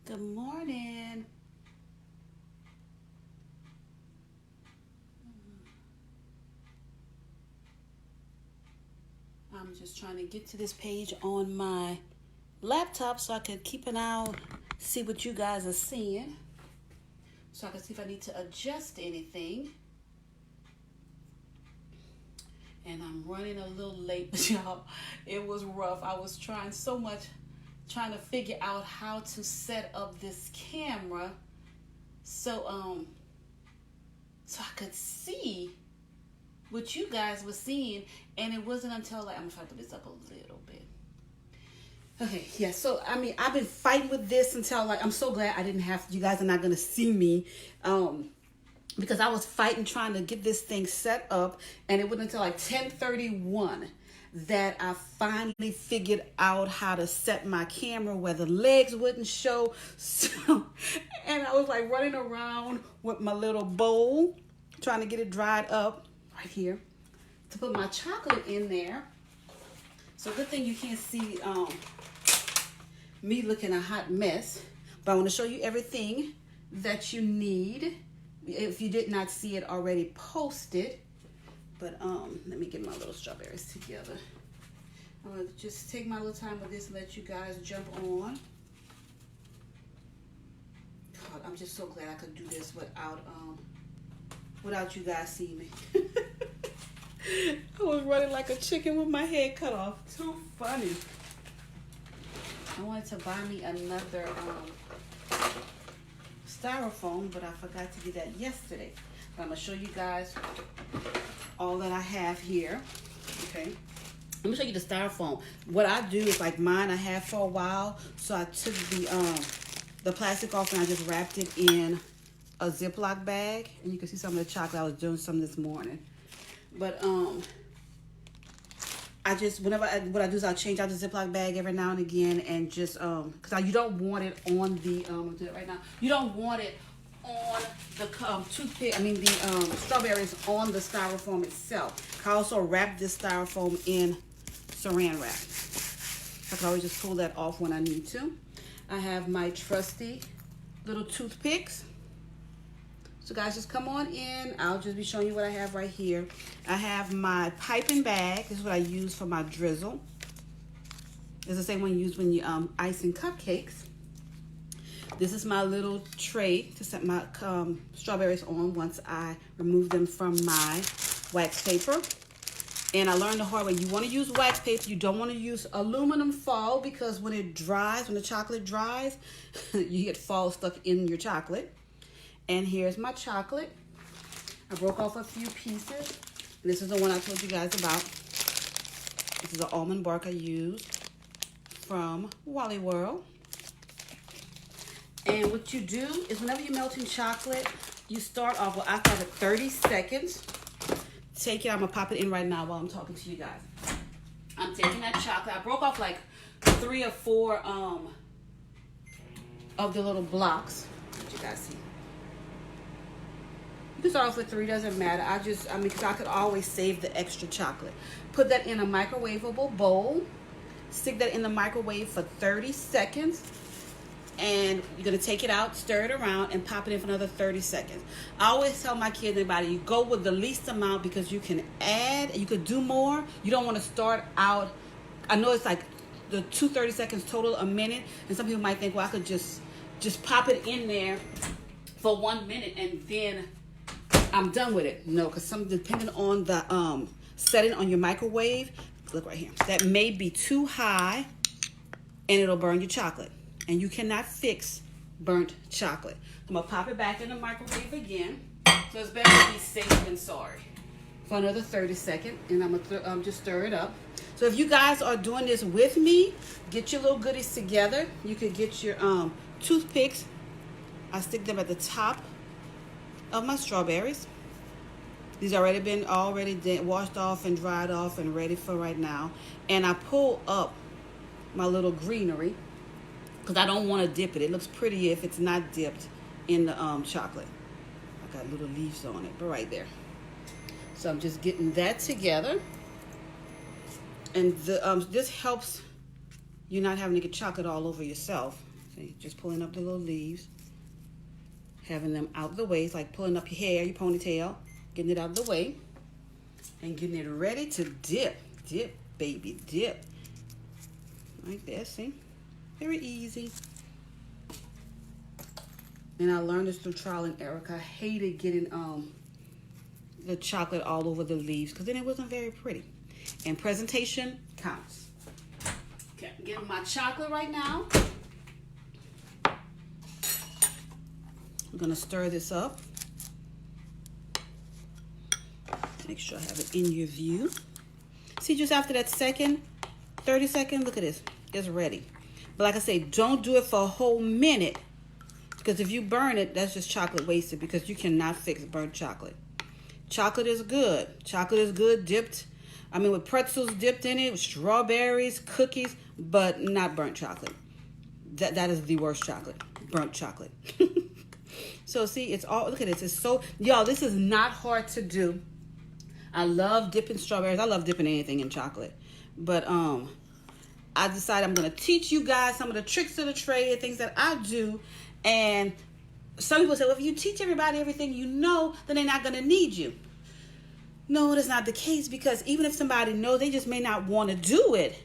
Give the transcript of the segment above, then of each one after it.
Good morning. I'm just trying to get to this page on my laptop so I can keep an eye out, see what you guys are seeing, so I can see if I need to adjust anything. And I'm running a little late, but y'all, it was rough. I was trying so much, trying to figure out how to set up this camera so so I could see what you guys were seeing, and it wasn't until I'm trying to put this up a little bit. Okay, yeah. So I mean, I've been fighting with this until I'm so glad I didn't have to. You guys are not gonna see me, because I was fighting trying to get this thing set up, and it wasn't until 10:31 that I finally figured out how to set my camera where the legs wouldn't show. So, and I was running around with my little bowl, trying to get it dried up right here to put my chocolate in there. So good thing you can't see me looking a hot mess, but I want to show you everything that you need if you did not see it already posted. But let me get my little strawberries together. I'm gonna just take my little time with this and let you guys jump on. God, I'm just so glad I could do this without you guys seeing me. I was running like a chicken with my head cut off. Too funny. I wanted to buy me another styrofoam, but I forgot to do that yesterday. But I'm gonna show you guys all that I have here. Okay, let me show you the styrofoam. What I do is mine I had for a while, so I took the plastic off and I just wrapped it in a Ziploc bag, and you can see some of the chocolate. I was doing some this morning, but I just what I do is I'll change out the Ziploc bag every now and again, and just because you don't want it on the I'll do it right now. You don't want it on the toothpick. I mean the strawberries on the styrofoam itself. I also wrap this styrofoam in Saran wrap. I can always just pull that off when I need to. I have my trusty little toothpicks. So guys, just come on in. I'll just be showing you what I have right here. I have my piping bag. This is what I use for my drizzle. It's the same one you use when you icing cupcakes. This is my little tray to set my strawberries on once I remove them from my wax paper. And I learned the hard way. You want to use wax paper. You don't want to use aluminum foil, because when it dries, when the chocolate dries, you get foil stuck in your chocolate. And here's my chocolate. I broke off a few pieces. This is the one I told you guys about. This is the almond bark I used from Wally World. And what you do is whenever you're melting chocolate, you start off, well, after 30 seconds, take it, I'm gonna pop it in right now while I'm talking to you guys. I'm taking that chocolate. I broke off 3 or 4 of the little blocks. Let you guys see. You can start off with 3, doesn't matter. Because I could always save the extra chocolate. Put that in a microwavable bowl. Stick that in the microwave for 30 seconds. And you're going to take it out, stir it around, and pop it in for another 30 seconds. I always tell my kids, everybody, you go with the least amount because you can add, and you could do more. You don't want to start out, I know it's the 30 seconds total, a minute. And some people might think, well, I could just pop it in there for 1 minute and then I'm done with it. No, because depending on the setting on your microwave, look right here, that may be too high and it'll burn your chocolate. And you cannot fix burnt chocolate. I'm going to pop it back in the microwave again. So it's better to be safe than sorry. For another 30 seconds. And I'm going to just stir it up. So if you guys are doing this with me, get your little goodies together. You could get your toothpicks. I stick them at the top of my strawberries. These already been washed off and dried off and ready for right now. And I pull up my little greenery, because I don't want to dip it. It looks pretty if it's not dipped in the chocolate. I got little leaves on it, but right there. So I'm just getting that together. And this helps you not having to get chocolate all over yourself. See, just pulling up the little leaves, having them out the way. It's like pulling up your hair, your ponytail, getting it out of the way, and getting it ready to dip. Dip, baby, dip. Like that, see? Very easy. And I learned this through trial and error. I hated getting the chocolate all over the leaves because then it wasn't very pretty. And presentation counts. Okay, I'm getting my chocolate right now. I'm gonna stir this up. Make sure I have it in your view. See, just after that 30 seconds, look at this, it's ready. But like I say, don't do it for a whole minute, because if you burn it, that's just chocolate wasted, because you cannot fix burnt chocolate. Chocolate is good. Chocolate is good dipped. I mean, with pretzels dipped in it, with strawberries, cookies, but not burnt chocolate. That is the worst chocolate, burnt chocolate. So see, it's all, look at this. It's so, y'all, this is not hard to do. I love dipping strawberries. I love dipping anything in chocolate. But I decided I'm going to teach you guys some of the tricks of the trade, things that I do. And some people say, well, if you teach everybody everything you know, then they're not going to need you. No, that's not the case, because even if somebody knows, they just may not want to do it.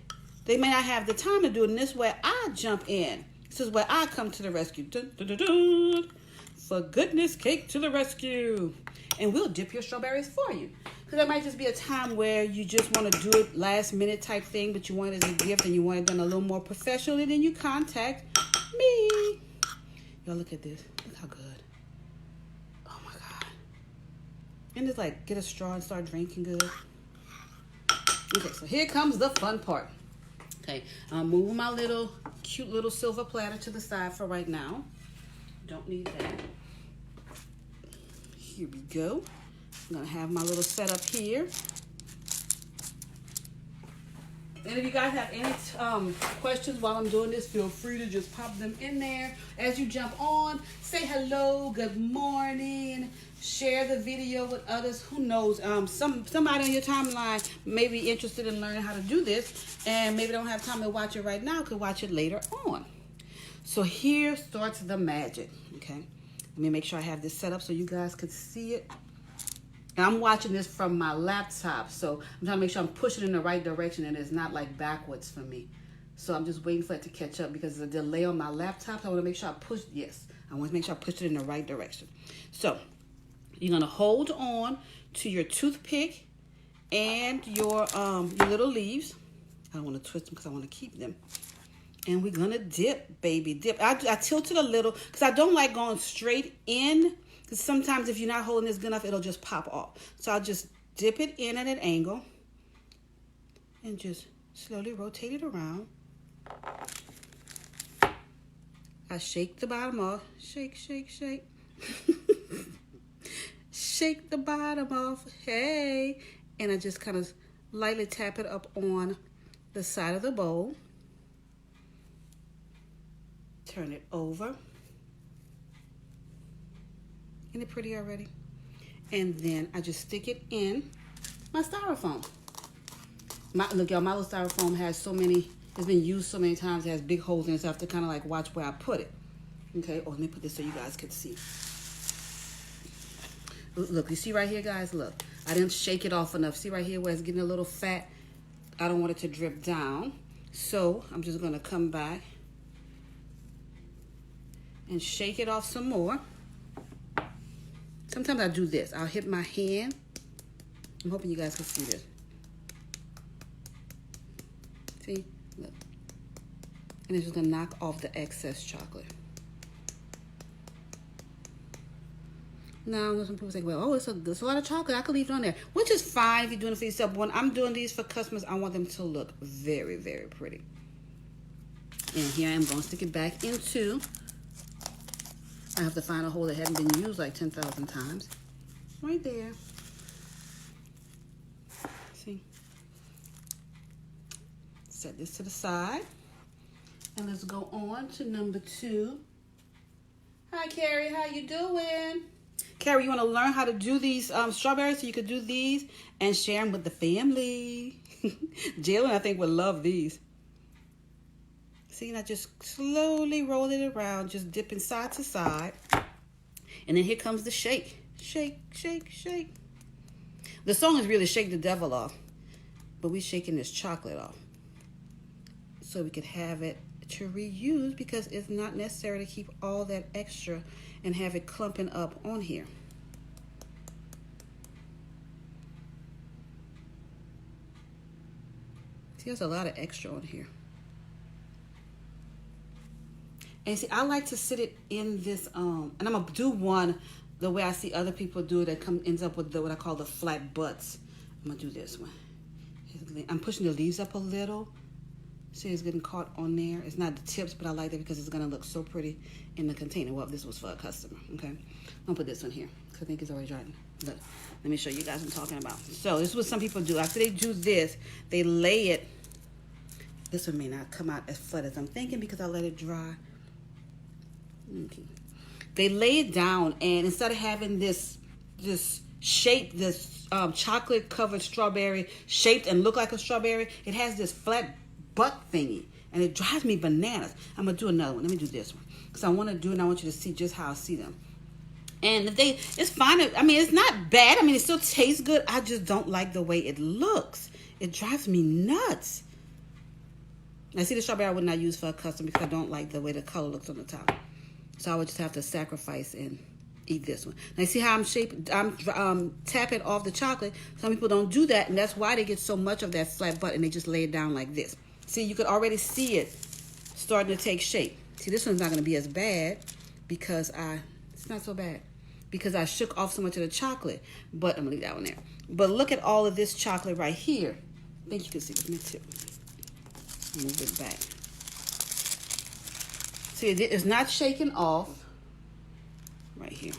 They may not have the time to do it. And this is where I jump in. This is where I come to the rescue. Dun, dun, dun, dun. For goodness cake to the rescue. And we'll dip your strawberries for you. Because there might just be a time where you just want to do it last minute type thing, but you want it as a gift and you want it done a little more professionally, then you contact me. Y'all, look at this. Look how good. Oh my God. And it's like, get a straw and start drinking good. Okay, so here comes the fun part. Okay, I'm moving my little cute little silver platter to the side for right now. Don't need that. Here we go. I'm gonna have my little setup here. And if you guys have any questions while I'm doing this, feel free to just pop them in there. As you jump on, say hello, good morning, share the video with others. Who knows, somebody on your timeline may be interested in learning how to do this, and maybe don't have time to watch it right now, could watch it later on. So here starts the magic, okay? Let me make sure I have this set up so you guys could see it. And I'm watching this from my laptop, so I'm trying to make sure I'm pushing in the right direction and it's not like backwards for me. So I'm just waiting for it to catch up because there's a delay on my laptop. So I want to make sure I push, yes, I want to make sure I push it in the right direction. So you're going to hold on to your toothpick and your little leaves. I don't want to twist them because I want to keep them. And we're going to dip, baby, dip. I tilt it a little because I don't like going straight in. Because sometimes if you're not holding this good enough, it'll just pop off. So I'll just dip it in at an angle and just slowly rotate it around. I shake the bottom off. Shake, shake, shake. Shake the bottom off. Hey. And I just kind of lightly tap it up on the side of the bowl. Turn it over. Isn't it pretty already? And then I just stick it in my styrofoam. Look, y'all, my little styrofoam has so many, it's been used so many times, it has big holes in it, so I have to kind of like watch where I put it. Okay, oh, let me put this so you guys can see. Look, you see right here, guys? Look, I didn't shake it off enough. See right here where it's getting a little fat? I don't want it to drip down. So I'm just gonna come back and shake it off some more. Sometimes I do this. I'll hit my hand. I'm hoping you guys can see this. See? Look. And it's just going to knock off the excess chocolate. Now, some people say, well, oh, it's a lot of chocolate. I could leave it on there. Which is fine if you're doing it for yourself. When I'm doing these for customers, I want them to look very, very pretty. And here I am going to stick it back into... I have to find a hole that hadn't been used like 10,000 times. Right there. See? Set this to the side. And let's go on to number 2. Hi, Carrie. How you doing? Carrie, you want to learn how to do these strawberries so you could do these and share them with the family? Jalen, I think, would love these. See, and I just slowly roll it around, just dipping side to side. And then here comes the shake. Shake, shake, shake. The song is really Shake the Devil Off, but we're shaking this chocolate off so we could have it to reuse, because it's not necessary to keep all that extra and have it clumping up on here. See, there's a lot of extra on here. And see, I like to sit it in this, and I'm gonna do one the way I see other people do it that ends up with what I call the flat butts. I'm gonna do this one. I'm pushing the leaves up a little. See, it's getting caught on there. It's not the tips, but I like that because it's gonna look so pretty in the container. Well, this was for a customer, okay? I'm gonna put this one here because I think it's already dry. Look, let me show you guys what I'm talking about. So this is what some people do. After they do this, they lay it. This one may not come out as flat as I'm thinking because I let it dry. Okay. They lay it down, and instead of having this shape, this chocolate covered strawberry shaped and look like a strawberry, it has this flat butt thingy, and it drives me bananas. I'm gonna do another one. Let me do this one because I want to do it and I want you to see just how I see them. And it's fine. I mean, it's not bad. I mean, it still tastes good. I just don't like the way it looks. It drives me nuts. I see the strawberry I would not use for a custom because I don't like the way the color looks on the top. So I would just have to sacrifice and eat this one. Now see how I'm tapping off the chocolate. Some people don't do that, and that's why they get so much of that flat butt, and they just lay it down like this. See, you could already see it starting to take shape. See, this one's not going to be as bad because it's not so bad because I shook off so much of the chocolate. But I'm going to leave that one there. But look at all of this chocolate right here. I think you can see it. Let me tip. Move it back. See, it's not shaking off right here.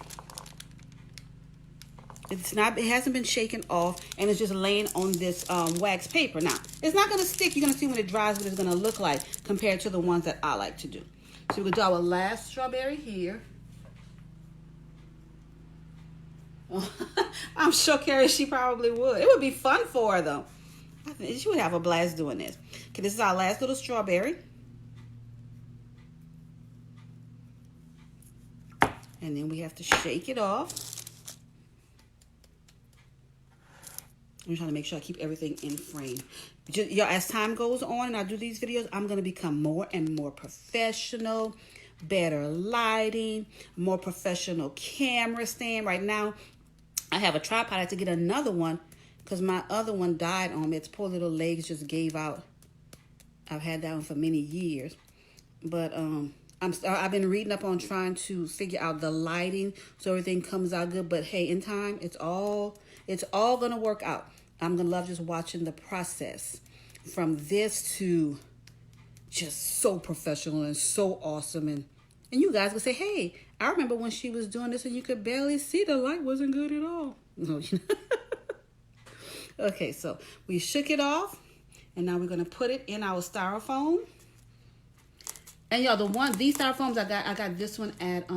It hasn't been shaken off, and it's just laying on this wax paper. Now, it's not going to stick. You're going to see when it dries what it's going to look like compared to the ones that I like to do. So we're going to do our last strawberry here. I'm sure Carrie, she probably would. It would be fun for her, though. I think she would have a blast doing this. Okay, this is our last little strawberry. And then we have to shake it off. I'm trying to make sure I keep everything in frame. As time goes on and I do these videos, I'm going to become more and more professional, better lighting, more professional camera stand. Right now, I have a tripod. I have to get another one because my other one died on me. Its poor little legs just gave out. I've had that one for many years. But I've been reading up on trying to figure out the lighting so everything comes out good. But hey, in time, it's all gonna work out. I'm gonna love just watching the process from this to just so professional and so awesome. And you guys will say, hey, I remember when she was doing this and you could barely see, the light wasn't good at all. No, Okay, so we shook it off, and now we're gonna put it in our styrofoam. And y'all, these styrofoams I got this one at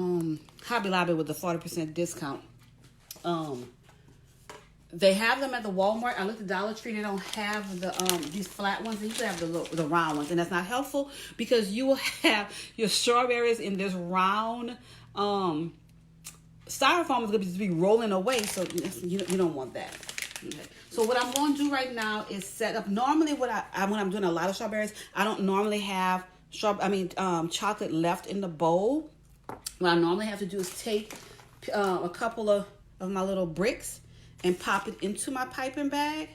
Hobby Lobby with the 40% discount. They have them at the Walmart. I looked at Dollar Tree. They don't have these flat ones. They usually have the round ones, and that's not helpful because you will have your strawberries in this round styrofoam is going to be rolling away, so you don't want that. Okay. So what I'm going to do right now is set up. Normally, when I'm doing a lot of strawberries, I don't normally have chocolate left in the bowl. What I normally have to do is take a couple of my little bricks and pop it into my piping bag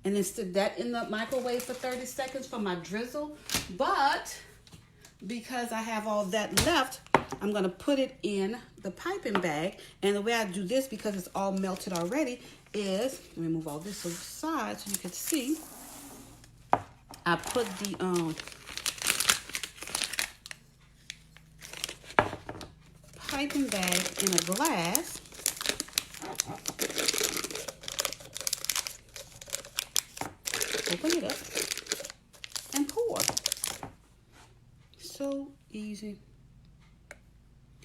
and then stick that in the microwave for 30 seconds for my drizzle. But because I have all that left, I'm going to put it in the piping bag. And the way I do this, because it's all melted already, is, let me move all this aside so you can see. I put the piping bag in a glass. Open it up and pour. So easy.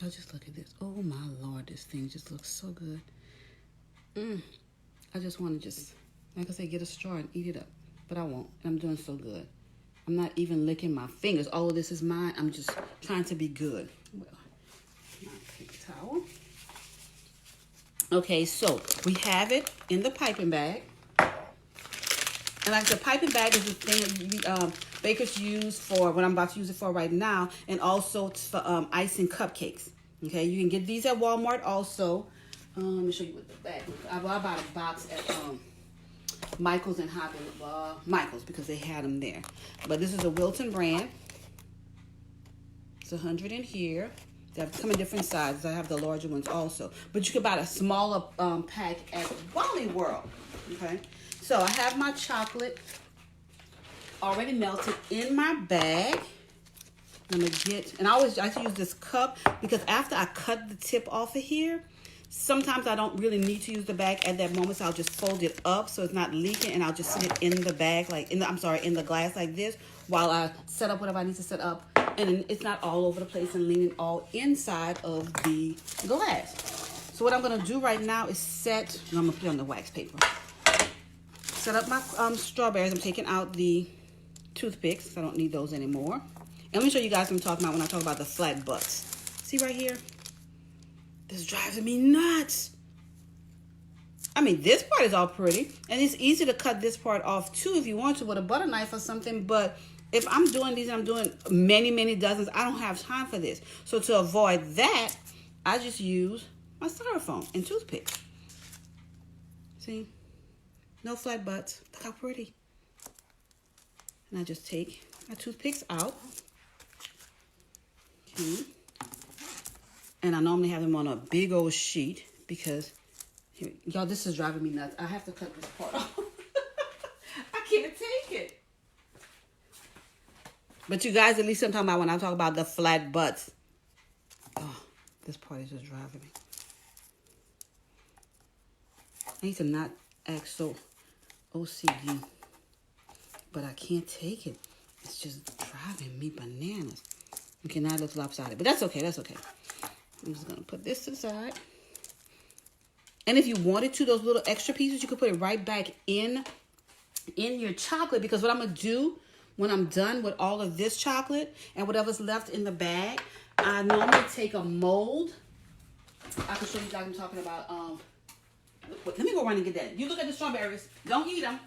Y'all just look at this. Oh my Lord, this thing just looks so good. I just want to like I say, get a straw and eat it up. But I won't. I'm doing so good. I'm not even licking my fingers. All of this is mine. I'm just trying to be good. Well, my paper towel. Okay, so we have it in the piping bag. And like the piping bag is the thing that bakers use for what I'm about to use it for right now. And also it's for icing cupcakes. Okay, you can get these at Walmart also. Let me show you what the bag is. I bought a box at Michael's and Hobby Michael's because they had them there. But this is a Wilton brand. It's 100 in here. They come in different sizes. I have the larger ones also. But you can buy a smaller pack at Wally World. Okay. So I have my chocolate already melted in my bag. I'm gonna get, and I always like to use this cup because after I cut the tip off of here, sometimes I don't really need to use the bag at that moment, so I'll just fold it up so it's not leaking, and I'll just sit it in the bag, like in the glass like this, while I set up whatever I need to set up, and it's not all over the place and leaning all inside of the glass. So what I'm gonna do right now is I'm gonna put it on the wax paper. Set up my strawberries. I'm taking out the toothpicks. I don't need those anymore. And let me show you guys what I'm talking about when I talk about the flat butts. See right here? This drives me nuts. I mean, this part is all pretty. And it's easy to cut this part off too if you want to with a butter knife or something. But if I'm doing these and I'm doing many, many dozens, I don't have time for this. So to avoid that, I just use my styrofoam and toothpicks. See? No flat butts. Look how pretty. And I just take my toothpicks out. Okay. And I normally have them on a big old sheet because, y'all, this is driving me nuts. I have to cut this part off. I can't take it. But you guys, at least I'm talking about when I talk about the flat butts. Oh, this part is just driving me. I need to not act so OCD, but I can't take it. It's just driving me bananas. Okay, now it looks lopsided, but that's okay. That's okay. I'm just gonna put this to the side. And if you wanted to, those little extra pieces, you could put it right back in your chocolate, because what I'm gonna do when I'm done with all of this chocolate and whatever's left in the bag, I normally take a mold. I can show you guys what I'm talking about. Let me go run and get that. You look at the strawberries. Don't eat them.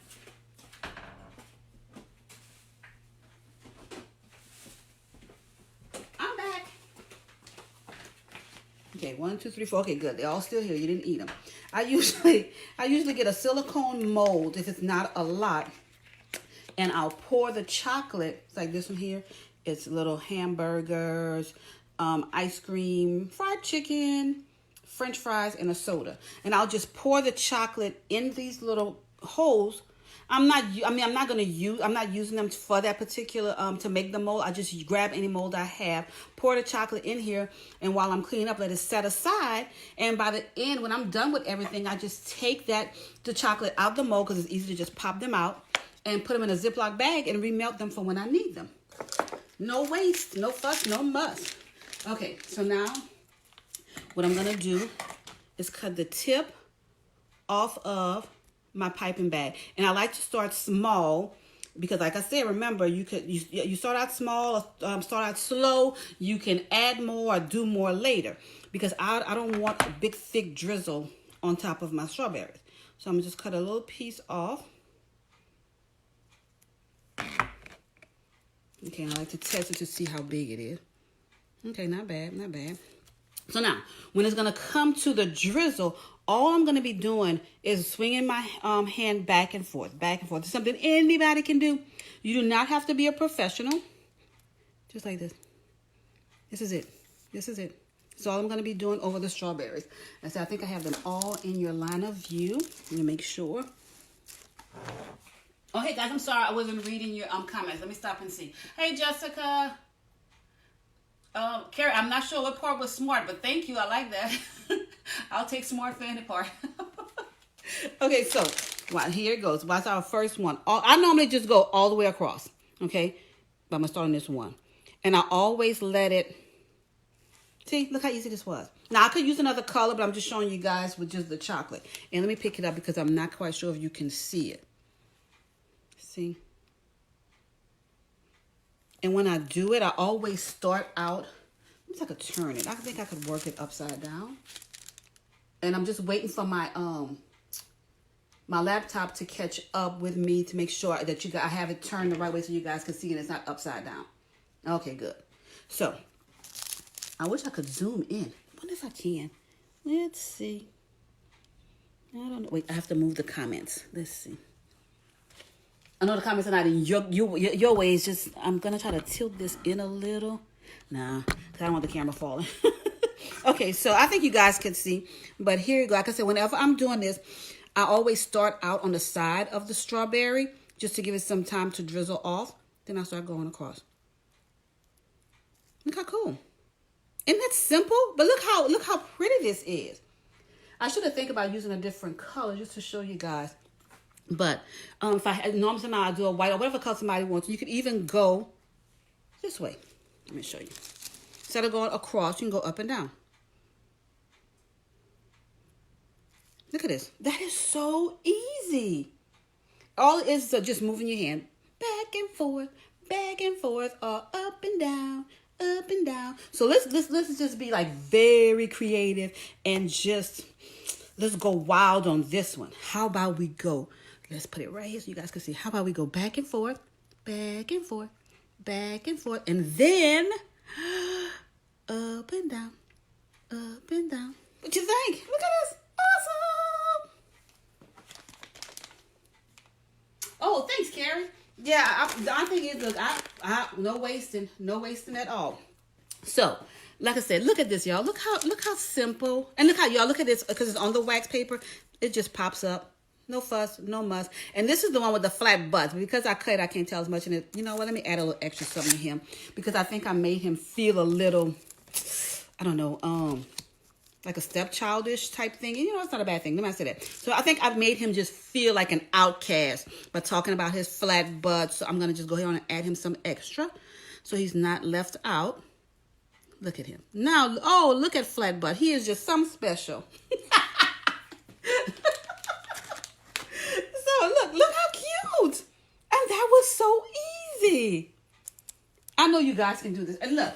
I'm back. Okay, 1, 2, 3, 4. Okay, good. They're all still here. You didn't eat them. I usually get a silicone mold if it's not a lot, and I'll pour the chocolate. It's like this one here. It's little hamburgers, ice cream, fried chicken, French fries, and a soda. And I'll just pour the chocolate in these little holes. I'm not using them for that particular, to make the mold. I just grab any mold I have, pour the chocolate in here, and while I'm cleaning up, let it set aside. And by the end, when I'm done with everything, I just take the chocolate out the mold, because it's easy to just pop them out and put them in a Ziploc bag and remelt them for when I need them. No waste, no fuss, no muss. Okay, so now what I'm gonna do is cut the tip off of my piping bag, and I like to start small because, like I said, remember you start out small, start out slow. You can add more or do more later, because I don't want a big thick drizzle on top of my strawberries. So I'm gonna just cut a little piece off. Okay, I like to test it to see how big it is. Okay, not bad, not bad. So now, when it's going to come to the drizzle, all I'm going to be doing is swinging my hand back and forth, back and forth. It's something anybody can do. You do not have to be a professional. Just like this. This is it. This is it. That's all I'm going to be doing over the strawberries. And so I think I have them all in your line of view. Let me make sure. Oh, hey, guys, I'm sorry I wasn't reading your comments. Let me stop and see. Hey, Jessica. Carrie, I'm not sure what part was smart, but thank you. I like that. I'll take smart for any part. Okay, so here it goes. That's our first one. I normally just go all the way across, okay? But I'm going to start on this one. And I always let it... See, look how easy this was. Now, I could use another color, but I'm just showing you guys with just the chocolate. And let me pick it up because I'm not quite sure if you can see it. See? And when I do it, I always start out, let me see if I could turn it. I think I could work it upside down. And I'm just waiting for my my laptop to catch up with me to make sure that I have it turned the right way so you guys can see and it's not upside down. Okay, good. So, I wish I could zoom in. I wonder if I can. Let's see. I don't know. Wait, I have to move the comments. Let's see. I know the comments are not in your ways. Just, I'm going to try to tilt this in a little. Nah, because I don't want the camera falling. Okay, so I think you guys can see. But here you go. Like I said, whenever I'm doing this, I always start out on the side of the strawberry just to give it some time to drizzle off. Then I start going across. Look how cool. Isn't that simple? But look how pretty this is. I should have think about using a different color just to show you guys. But if I normally I do a white or whatever color somebody wants, you could even go this way. Let me show you. Instead of going across, you can go up and down. Look at this. That is so easy. All it is just moving your hand back and forth, or up and down, up and down. So let's just be like very creative and just let's go wild on this one. How about we go? Let's put it right here so you guys can see. How about we go back and forth, back and forth, back and forth, and then up and down, up and down. What you think? Look at this. Awesome. Oh, thanks, Carrie. Yeah, I think it look. I no wasting at all. So, like I said, look at this, y'all. Look how simple, and look how y'all look at this because it's on the wax paper. It just pops up. No fuss, no muss. And this is the one with the flat butts. Because I cut, I can't tell as much in it. You know what? Let me add a little extra something to him because I think I made him feel a little, I don't know, like a stepchildish type thing. And you know, it's not a bad thing. Let me say that. So I think I've made him just feel like an outcast by talking about his flat butt. So I'm going to just go ahead and add him some extra so he's not left out. Look at him. Now, oh, look at flat butt. He is just something special. So look how cute. And that was so easy. I know you guys can do this. And look,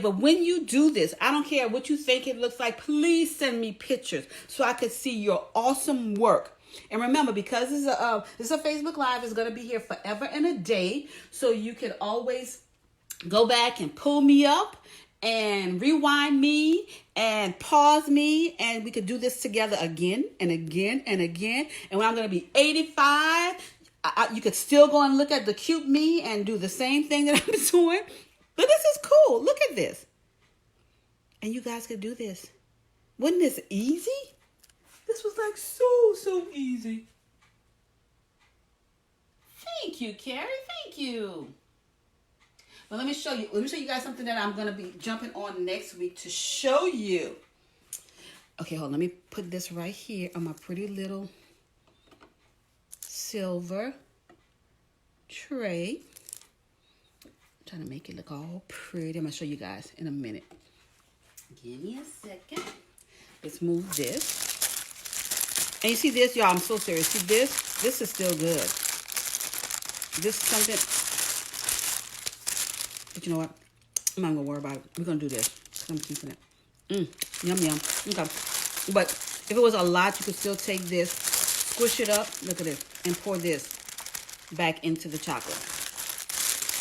but when you do this, I don't care what you think it looks like. Please send me pictures so I could see your awesome work. And remember, because this is a Facebook Live, it's going to be here forever and a day. So you can always go back and pull me up and rewind me and pause me. And we could do this together again and again and again. And when I'm going to be 85, you could still go and look at the cute me and do the same thing that I'm doing. But this is cool. Look at this. And you guys could do this. Wasn't this easy? This was like so easy. Thank you, Carrie. Thank you. Well, let me show you. Let me show you guys something that I'm going to be jumping on next week to show you. Okay, hold on. Let me put this right here on my pretty little silver tray. I'm trying to make it look all pretty. I'm going to show you guys in a minute. Give me a second. Let's move this. And you see this, y'all? I'm so serious. See this? This is still good. This is something. But you know what? I'm not going to worry about it. We're going to do this. I'm keeping it. Yum, yum. Okay. But if it was a lot, you could still take this, squish it up. Look at this. And pour this back into the chocolate.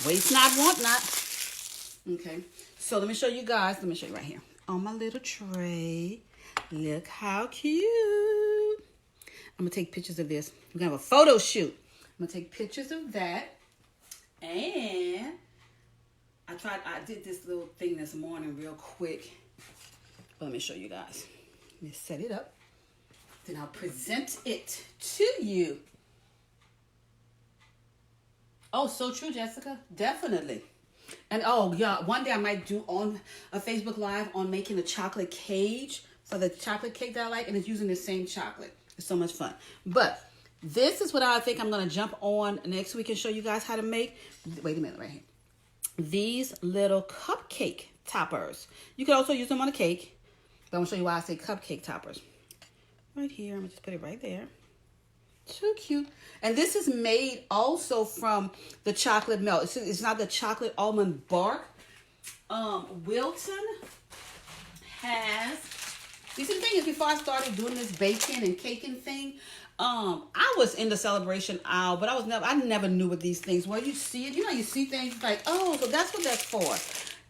Waste not, want not. Okay. So let me show you guys. Let me show you right here. On my little tray. Look how cute. I'm going to take pictures of this. We're going to have a photo shoot. I'm going to take pictures of that. And I did this little thing this morning real quick. But let me show you guys. Let me set it up. Then I'll present it to you. Oh, so true, Jessica. Definitely. And oh, yeah, one day I might do on a Facebook Live on making a chocolate cage for the chocolate cake that I like. And it's using the same chocolate. It's so much fun. But this is what I think I'm going to jump on next week and show you guys how to make. Wait a minute, right here. These little cupcake toppers. You could also use them on a cake. But I'm going to show you why I say cupcake toppers. Right here. I'm going to just put it right there. Too cute. And this is made also from the chocolate melt. It's not the chocolate almond bark. Wilton has, see, the thing is, before I started doing this baking and caking thing, I was in the celebration aisle, but I never knew what these things were. You see it, you see things like, oh, so that's what that's for.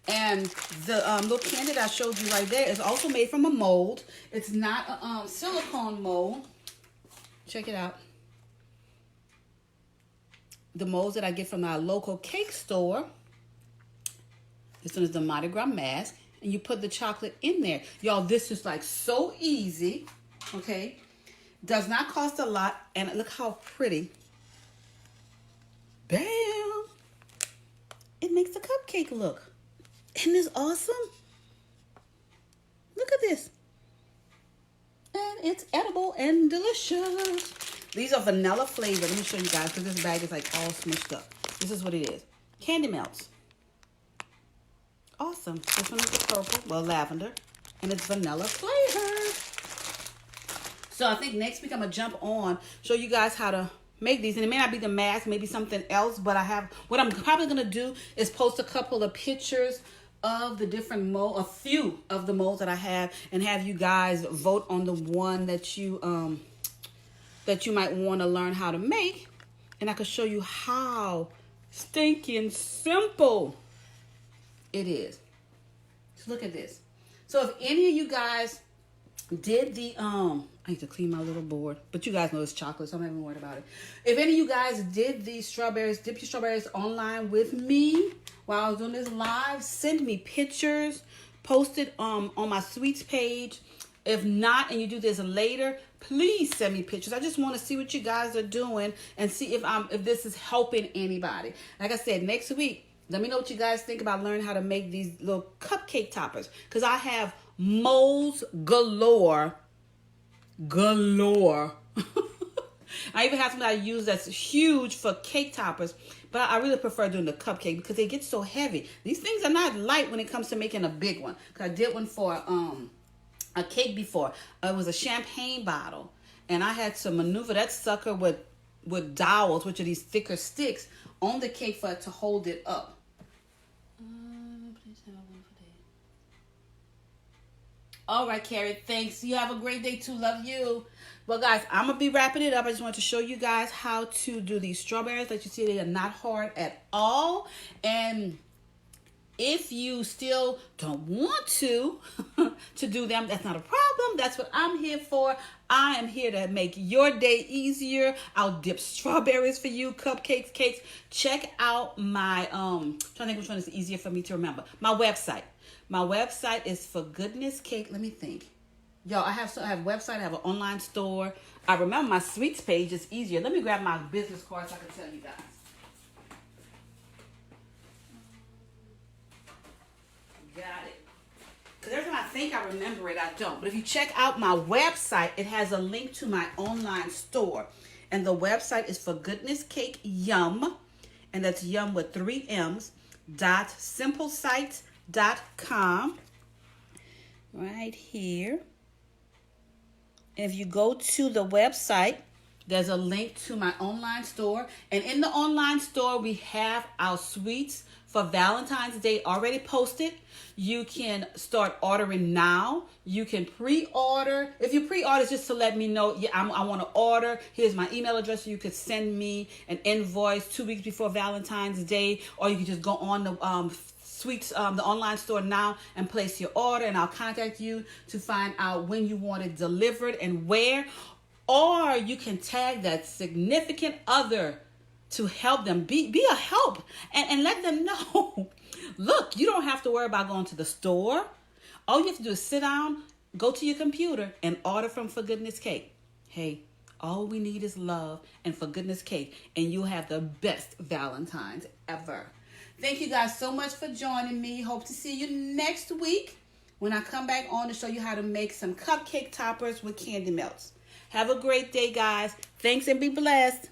And the little candy that I showed you right there is also made from a mold. It's not a silicone mold. Check it out. The molds that I get from our local cake store. This one is the Mardi Gras mask. And you put the chocolate in there. Y'all, this is like so easy. Okay. Does not cost a lot. And look how pretty. Bam. It makes the cupcake look. Isn't this awesome? Look at this. And it's edible and delicious. These are vanilla flavored. Let me show you guys because this bag is like all smushed up. This is what it is. Candy melts. Awesome. This one is the purple, well, lavender. And it's vanilla flavored. So I think next week I'm going to jump on, show you guys how to make these. And it may not be the mask, maybe something else. But what I'm probably going to do is post a couple of pictures of the different mold, a few of the molds that I have, and have you guys vote on the one that you might want to learn how to make. And I can show you how stinking simple it is. So look at this. So if any of you guys did the I need to clean my little board, but you guys know it's chocolate, so I'm not even worried about it. If any of you guys did these strawberries, dip your strawberries online with me while I was doing this live, send me pictures, post it on my sweets page. If not, and you do this later, please send me pictures. I just want to see what you guys are doing and see if this is helping anybody. Like I said, next week, let me know what you guys think about learning how to make these little cupcake toppers. Because I have molds galore. I even have something I use that's huge for cake toppers. But I really prefer doing the cupcake because they get so heavy. These things are not light when it comes to making a big one. Because I did one for a cake before. It was a champagne bottle. And I had to maneuver that sucker with dowels, which are these thicker sticks, on the cake for it to hold it up. All right, Carrie, thanks. You have a great day too. Love you. Well, guys, I'm going to be wrapping it up. I just wanted to show you guys how to do these strawberries. Like you see, they are not hard at all. And if you still don't want to do them, that's not a problem. That's what I'm here for. I am here to make your day easier. I'll dip strawberries for you, cupcakes, cakes. Check out my, trying to think which one is easier for me to remember. My website. My website is For Goodness Cake. Let me think. Y'all, I have a website. I have an online store. I remember my sweets page is easier. Let me grab my business card so I can tell you guys. Got it. Because every time I think I remember it, I don't. But if you check out my website, it has a link to my online store. And the website is For Goodness Cake Yum. And that's yum with 3 M's. .simplesites.com. Right here. If you go to the website, there's a link to my online store. And in the online store, we have our sweets for Valentine's Day already posted. You can start ordering now. You can pre-order. If you pre-order, it's just to let me know, yeah, I want to order. Here's my email address. You could send me an invoice 2 weeks before Valentine's Day. Or you can just go on the sweets, the online store now and place your order. And I'll contact you to find out when you want it delivered and where. Or you can tag that significant other to help them. Be a help and let them know. Look, you don't have to worry about going to the store. All you have to do is sit down, go to your computer, and order from For Goodness Cake. Hey, all we need is love and For Goodness Cake, and you'll have the best Valentine's ever. Thank you guys so much for joining me. Hope to see you next week when I come back on to show you how to make some cupcake toppers with candy melts. Have a great day, guys. Thanks and be blessed.